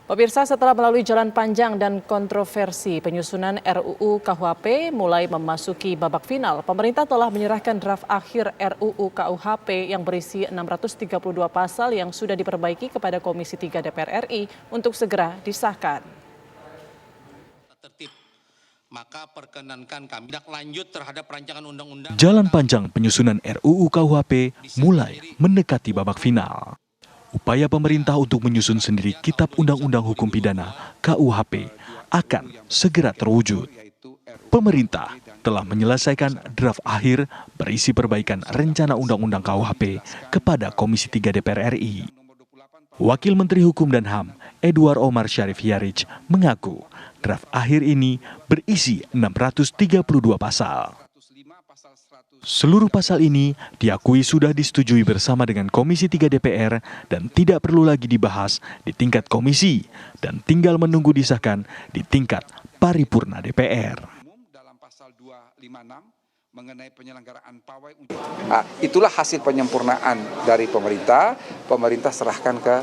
Pemirsa, setelah melalui jalan panjang dan kontroversi, penyusunan RUU KUHP mulai memasuki babak final. Pemerintah telah menyerahkan draft akhir RUU KUHP yang berisi 632 pasal yang sudah diperbaiki kepada Komisi 3 DPR RI untuk segera disahkan. Maka perkenankan kami tindak lanjut terhadap rancangan undang-undang. Jalan panjang penyusunan RUU KUHP mulai mendekati babak final. Upaya pemerintah untuk menyusun sendiri Kitab Undang-Undang Hukum Pidana KUHP akan segera terwujud. Pemerintah telah menyelesaikan draft akhir berisi perbaikan rencana Undang-Undang KUHP kepada Komisi 3 DPR RI. Wakil Menteri Hukum dan HAM, Edward Omar Syarif Hiarij, mengaku draft akhir ini berisi 632 pasal. Seluruh pasal ini diakui sudah disetujui bersama dengan Komisi 3 DPR dan tidak perlu lagi dibahas di tingkat komisi dan tinggal menunggu disahkan di tingkat paripurna DPR. Itulah hasil penyempurnaan dari pemerintah. Pemerintah serahkan ke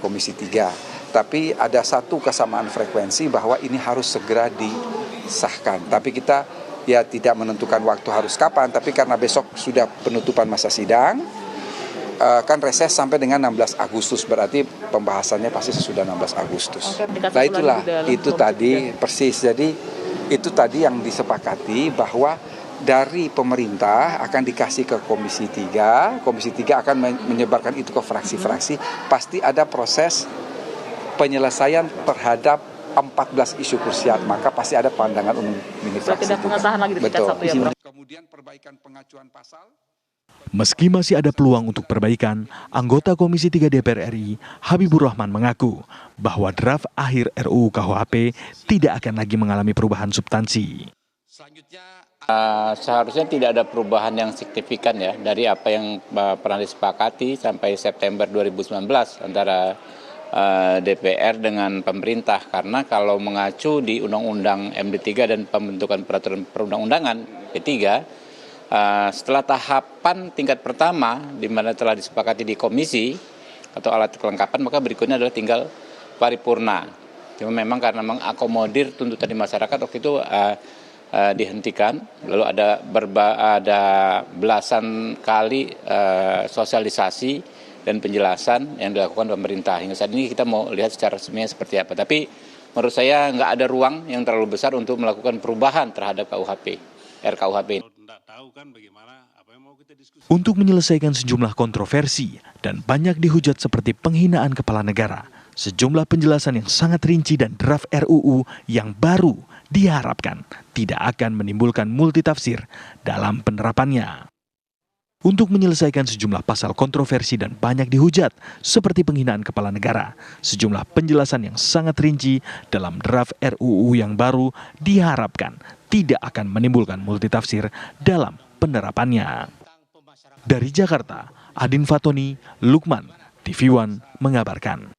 Komisi 3. Tapi ada satu kesamaan frekuensi bahwa ini harus segera disahkan. Tapi kita tidak menentukan waktu harus kapan, tapi karena besok sudah penutupan masa sidang, kan reses sampai dengan 16 Agustus, berarti pembahasannya pasti sesudah 16 Agustus. Nah itulah, itu tadi persis, jadi itu tadi yang disepakati bahwa dari pemerintah akan dikasih ke Komisi 3 akan menyebarkan itu ke fraksi-fraksi, pasti ada proses penyelesaian terhadap 14 isu krusial, maka pasti ada pandangan umum mini fraksi. Tidak pengesahan lagi di tingkat satu ya, Bro. Kemudian perbaikan pengacuan pasal. Meski masih ada peluang untuk perbaikan, anggota Komisi 3 DPR RI Habibur Rahman mengaku bahwa draft akhir RUU KUHP tidak akan lagi mengalami perubahan substansi. Seharusnya tidak ada perubahan yang signifikan ya dari apa yang pernah disepakati sampai September 2019 antara DPR dengan pemerintah, karena kalau mengacu di Undang-Undang MD3 dan pembentukan peraturan perundang-undangan P3, setelah tahapan tingkat pertama di mana telah disepakati di komisi atau alat kelengkapan, maka berikutnya adalah tinggal paripurna. Cuma memang karena mengakomodir tuntutan di masyarakat waktu itu dihentikan, lalu ada belasan kali sosialisasi dan penjelasan yang dilakukan pemerintah. Hingga saat ini kita mau lihat secara resminya seperti apa. Tapi menurut saya nggak ada ruang yang terlalu besar untuk melakukan perubahan terhadap RKUHP. Untuk menyelesaikan sejumlah kontroversi dan banyak dihujat seperti penghinaan kepala negara, sejumlah penjelasan yang sangat rinci dan draft RUU yang baru diharapkan tidak akan menimbulkan multitafsir dalam penerapannya. Untuk menyelesaikan sejumlah pasal kontroversi dan banyak dihujat seperti penghinaan kepala negara, sejumlah penjelasan yang sangat rinci dalam draft RUU yang baru diharapkan tidak akan menimbulkan multitafsir dalam penerapannya. Dari Jakarta, Adin Fatoni, Lukman, TV One mengabarkan.